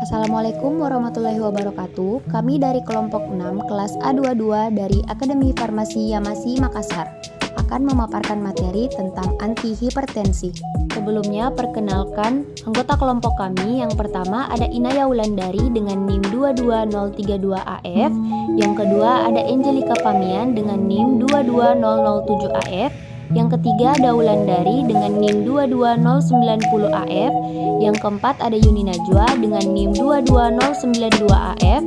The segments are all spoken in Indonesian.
Assalamualaikum warahmatullahi wabarakatuh. Kami dari kelompok 6 kelas A22 dari Akademi Farmasi Yamasi Makassar akan memaparkan materi tentang antihipertensi. Sebelumnya perkenalkan anggota kelompok kami. Yang pertama ada Inaya Wulandari dengan NIM 22032AF. Yang kedua ada Angelika Pamian dengan NIM 22007AF. Yang ketiga ada Wulandari dengan NIM 22090AF. Yang keempat ada Yuni Najwa dengan NIM 22092AF.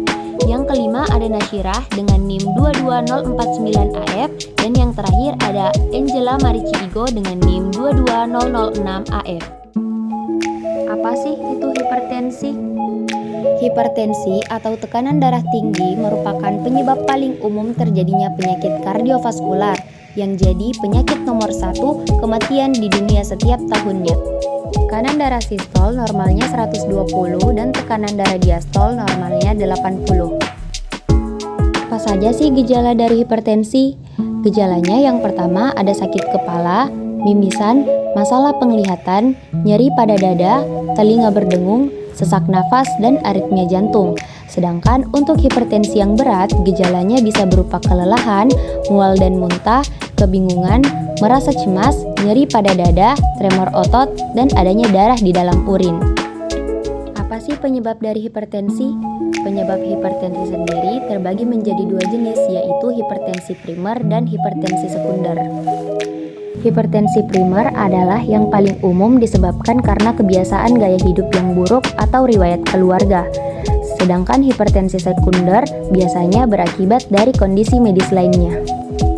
Yang kelima ada Nasyirah dengan NIM 22049AF. Dan yang terakhir ada Angela Marici Igo dengan NIM 22006AF. Apa sih itu hipertensi? Hipertensi atau tekanan darah tinggi merupakan penyebab paling umum terjadinya penyakit kardiovaskular yang jadi penyakit nomor 1 kematian di dunia setiap tahunnya. Tekanan darah sistol normalnya 120 dan tekanan darah diastol normalnya 80. Apa saja sih gejala dari hipertensi? Gejalanya yang pertama ada sakit kepala, mimisan, masalah penglihatan, nyeri pada dada, telinga berdengung, sesak nafas, dan aritmia jantung. Sedangkan untuk hipertensi yang berat, gejalanya bisa berupa kelelahan, mual dan muntah, kebingungan, merasa cemas, nyeri pada dada, tremor otot, dan adanya darah di dalam urin. Apa sih penyebab dari hipertensi? Penyebab hipertensi sendiri terbagi menjadi dua jenis, yaitu hipertensi primer dan hipertensi sekunder. Hipertensi primer adalah yang paling umum disebabkan karena kebiasaan gaya hidup yang buruk atau riwayat keluarga. Sedangkan hipertensi sekunder biasanya berakibat dari kondisi medis lainnya.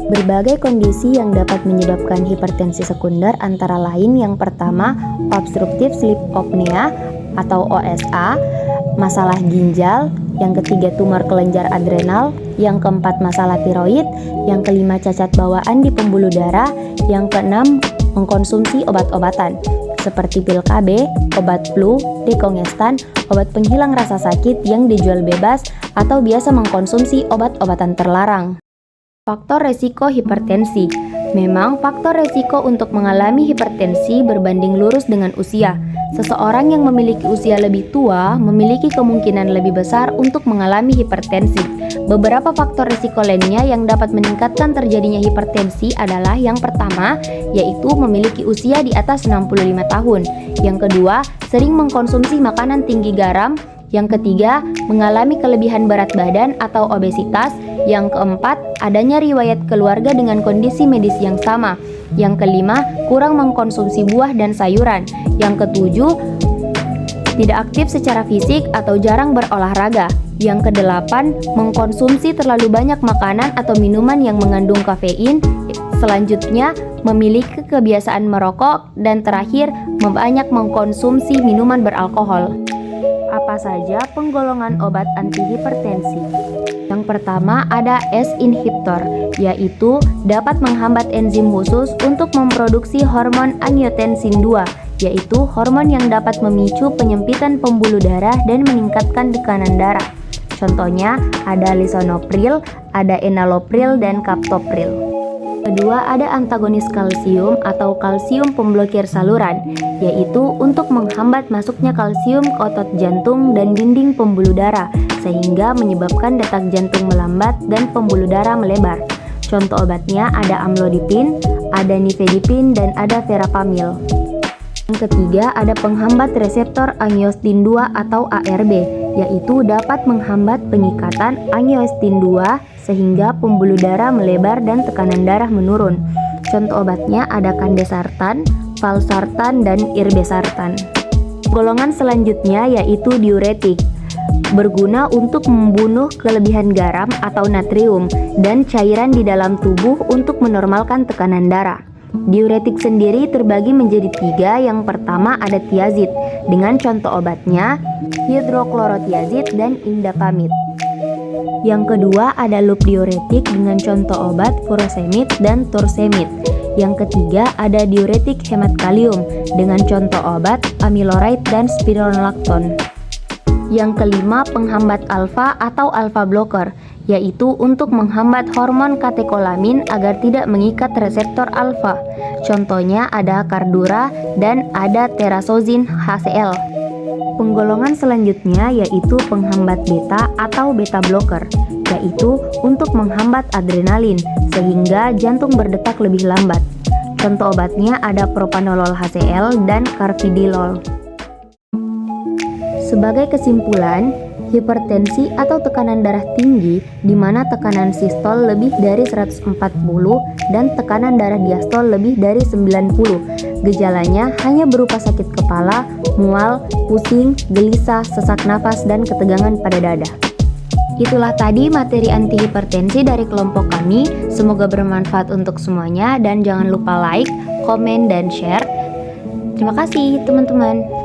Berbagai kondisi yang dapat menyebabkan hipertensi sekunder antara lain yang pertama obstructive sleep apnea atau OSA, masalah ginjal, yang ketiga tumor kelenjar adrenal, yang keempat masalah tiroid, yang kelima cacat bawaan di pembuluh darah, yang keenam mengkonsumsi obat-obatan seperti pil KB, obat flu, dekongestan, obat penghilang rasa sakit yang dijual bebas atau biasa mengkonsumsi obat-obatan terlarang. Faktor resiko hipertensi. Memang faktor resiko untuk mengalami hipertensi berbanding lurus dengan usia. Seseorang yang memiliki usia lebih tua memiliki kemungkinan lebih besar untuk mengalami hipertensi. Beberapa faktor risiko lainnya yang dapat meningkatkan terjadinya hipertensi adalah yang pertama, yaitu memiliki usia di atas 65 tahun. Yang kedua, sering mengkonsumsi makanan tinggi garam. Yang ketiga, mengalami kelebihan berat badan atau obesitas. Yang keempat, adanya riwayat keluarga dengan kondisi medis yang sama. Yang kelima, kurang mengkonsumsi buah dan sayuran. Yang ketujuh, tidak aktif secara fisik atau jarang berolahraga. Yang kedelapan, mengkonsumsi terlalu banyak makanan atau minuman yang mengandung kafein. Selanjutnya, memiliki kebiasaan merokok. Dan terakhir, banyak mengkonsumsi minuman beralkohol. Apa saja penggolongan obat antihipertensi? Yang pertama ada ACE inhibitor, yaitu dapat menghambat enzim khusus untuk memproduksi hormon angiotensin II, yaitu hormon yang dapat memicu penyempitan pembuluh darah dan meningkatkan tekanan darah. Contohnya ada lisinopril, ada enalapril, dan captopril. Kedua ada antagonis kalsium atau kalsium pemblokir saluran, yaitu untuk menghambat masuknya kalsium ke otot jantung dan dinding pembuluh darah, sehingga menyebabkan detak jantung melambat dan pembuluh darah melebar. Contoh obatnya ada amlodipin, ada nifedipin, dan ada verapamil. Yang ketiga ada penghambat reseptor angiotensin II atau ARB, yaitu dapat menghambat pengikatan angiotensin II sehingga pembuluh darah melebar dan tekanan darah menurun. Contoh obatnya ada kandesartan, valsartan, dan irbesartan. Golongan selanjutnya yaitu diuretik, berguna untuk membunuh kelebihan garam atau natrium dan cairan di dalam tubuh untuk menormalkan tekanan darah. Diuretik sendiri terbagi menjadi 3. Yang pertama ada tiazid, dengan contoh obatnya hidroklorotiazid dan indapamid. Yang kedua ada loop diuretik dengan contoh obat furosemid dan torsemid. Yang ketiga ada diuretik hemat kalium dengan contoh obat amiloride dan spironolakton. Yang kelima penghambat alfa atau alpha blocker, yaitu untuk menghambat hormon katekolamin agar tidak mengikat reseptor alfa. Contohnya ada Cardura dan ada Terazolin HCl. Penggolongan selanjutnya yaitu penghambat beta atau beta blocker, yaitu untuk menghambat adrenalin sehingga jantung berdetak lebih lambat. Contoh obatnya ada propanolol HCl dan carvedilol. Sebagai kesimpulan, hipertensi atau tekanan darah tinggi di mana tekanan sistol lebih dari 140 dan tekanan darah diastol lebih dari 90. Gejalanya hanya berupa sakit kepala, mual, pusing, gelisah, sesak nafas, dan ketegangan pada dada. Itulah tadi materi antihipertensi dari kelompok kami. Semoga bermanfaat untuk semuanya dan jangan lupa like, komen, dan share. Terima kasih teman-teman.